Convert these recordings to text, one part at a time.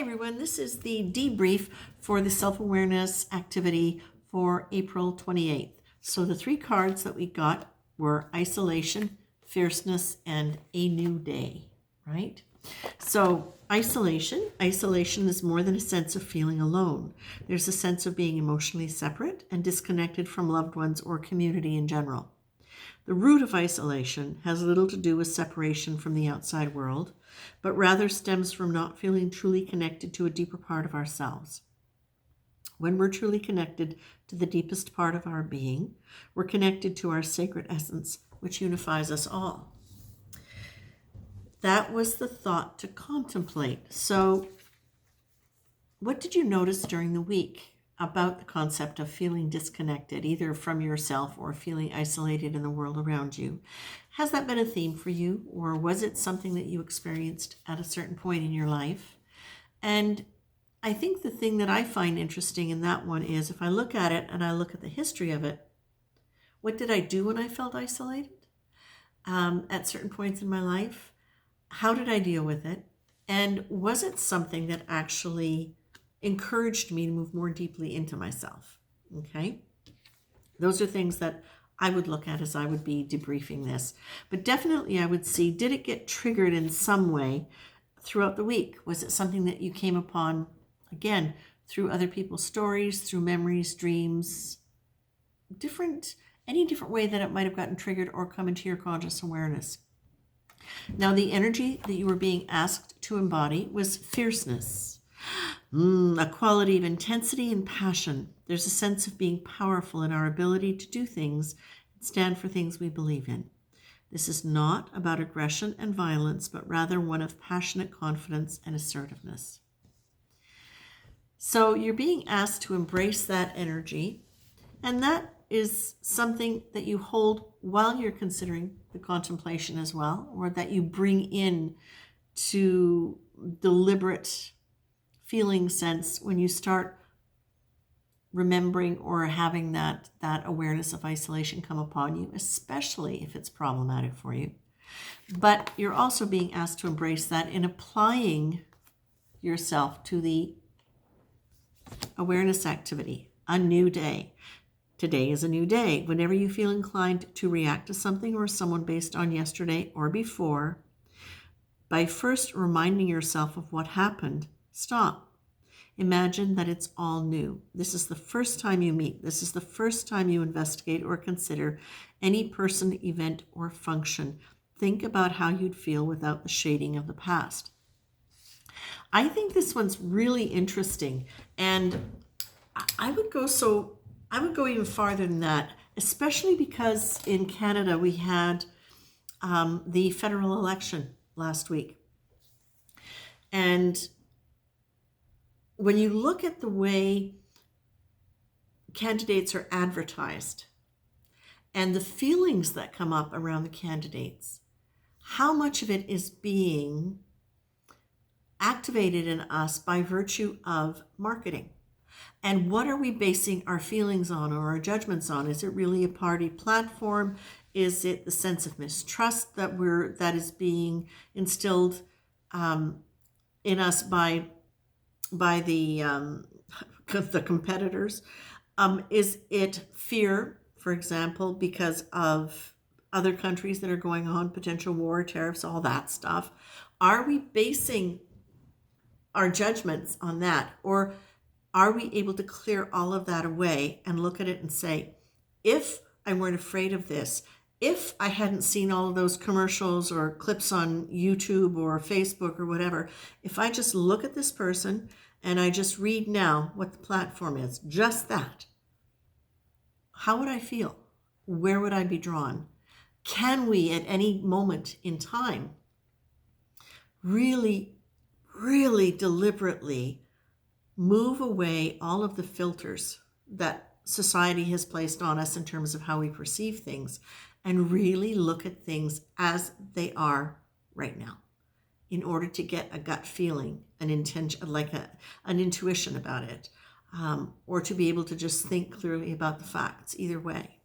everyone, this is the debrief for the self-awareness activity for April 28th. So the three cards that we got were isolation, fierceness, and a new day, right? So isolation is more than a sense of feeling alone. There's a sense of being emotionally separate and disconnected from loved ones or community in general. The root of isolation has little to do with separation from the outside world, but rather stems from not feeling truly connected to a deeper part of ourselves. When we're truly connected to the deepest part of our being, we're connected to our sacred essence, which unifies us all. That was the thought to contemplate. So, what did you notice during the week about the concept of feeling disconnected, either from yourself or feeling isolated in the world around you? Has that been a theme for you, or was it something that you experienced at a certain point in your life? And I think the thing that I find interesting in that one is if I look at it and I look at the history of it, what did I do when I felt isolated at certain points in my life? How did I deal with it? And was it something that actually encouraged me to move more deeply into myself? Okay. Those are things that I would look at as I would be debriefing this. But definitely I would see, did it get triggered in some way throughout the week? Was it something that you came upon, again, through other people's stories, through memories, dreams, any different way that it might have gotten triggered or come into your conscious awareness? Now, the energy that you were being asked to embody was fierceness. A quality of intensity and passion. There's a sense of being powerful in our ability to do things and stand for things we believe in. This is not about aggression and violence, but rather one of passionate confidence and assertiveness. So you're being asked to embrace that energy, and that is something that you hold while you're considering the contemplation as well, or that you bring in to deliberate feeling sense when you start remembering or having that awareness of isolation come upon you, especially if it's problematic for you. But you're also being asked to embrace that in applying yourself to the awareness activity, a new day. Today is a new day. Whenever you feel inclined to react to something or someone based on yesterday or before, by first reminding yourself of what happened, stop. Imagine that it's all new. This is the first time you meet. This is the first time you investigate or consider any person, event, or function. Think about how you'd feel without the shading of the past. I think this one's really interesting, and I would go even farther than that, especially because in Canada we had the federal election last week. And when you look at the way candidates are advertised and the feelings that come up around the candidates, how much of it is being activated in us by virtue of marketing? And what are we basing our feelings on or our judgments on? Is it really a party platform? Is it the sense of mistrust that is being instilled in us by the competitors? Is it fear, for example, because of other countries that are going on, potential war, tariffs, all that stuff? Are we basing our judgments on that, or are we able to clear all of that away and look at it and say, if I weren't afraid of this, if I hadn't seen all of those commercials or clips on YouTube or Facebook or whatever, if I just look at this person and I just read now what the platform is, just that, how would I feel? Where would I be drawn? Can we at any moment in time really, really deliberately move away all of the filters that society has placed on us in terms of how we perceive things and really look at things as they are right now in order to get a gut feeling, an intention, like an intuition about it, or to be able to just think clearly about the facts, either way.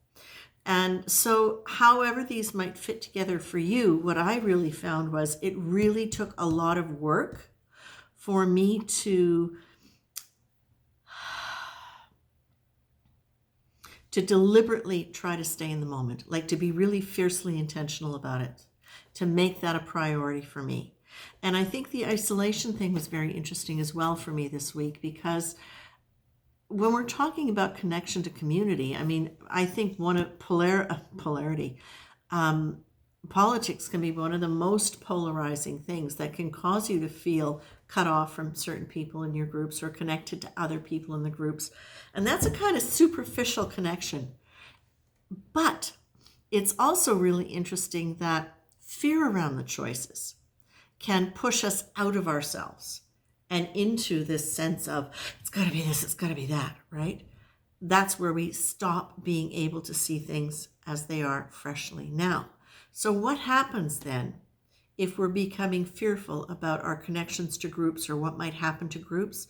And so however these might fit together for you, what I really found was it really took a lot of work for me to deliberately try to stay in the moment, like to be really fiercely intentional about it, to make that a priority for me. And I think the isolation thing was very interesting as well for me this week, because when we're talking about connection to community, I mean, I think one of polarity, politics can be one of the most polarizing things that can cause you to feel cut off from certain people in your groups or connected to other people in the groups. And that's a kind of superficial connection. But it's also really interesting that fear around the choices can push us out of ourselves and into this sense of, it's got to be this, it's got to be that, right? That's where we stop being able to see things as they are freshly now. So what happens then if we're becoming fearful about our connections to groups or what might happen to groups?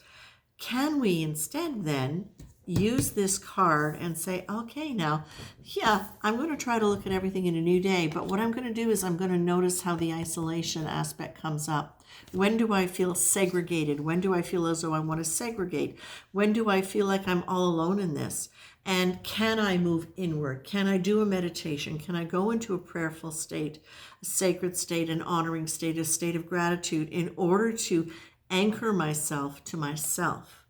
Can we instead then use this card and say, okay, now, yeah, I'm going to try to look at everything in a new day, but what I'm going to do is I'm going to notice how the isolation aspect comes up. When do I feel segregated? When do I feel as though I want to segregate? When do I feel like I'm all alone in this? And can I move inward? Can I do a meditation? Can I go into a prayerful state, a sacred state, an honoring state, a state of gratitude in order to anchor myself to myself?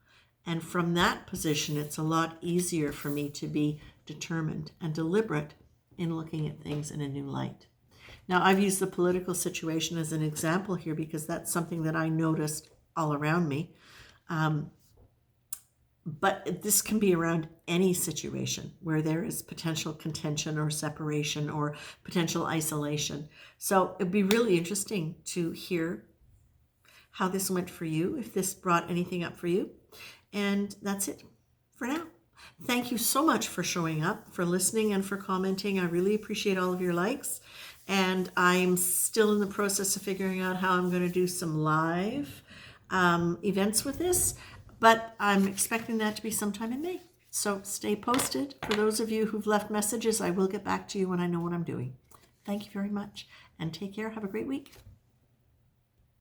And from that position, it's a lot easier for me to be determined and deliberate in looking at things in a new light. Now, I've used the political situation as an example here because that's something that I noticed all around me. But this can be around any situation where there is potential contention or separation or potential isolation. So it'd be really interesting to hear how this went for you, if this brought anything up for you. And that's it for now. Thank you so much for showing up, for listening, and for commenting. I really appreciate all of your likes. And I'm still in the process of figuring out how I'm going to do some live events with this, but I'm expecting that to be sometime in May. So stay posted. For those of you who've left messages, I will get back to you when I know what I'm doing. Thank you very much, and take care. Have a great week.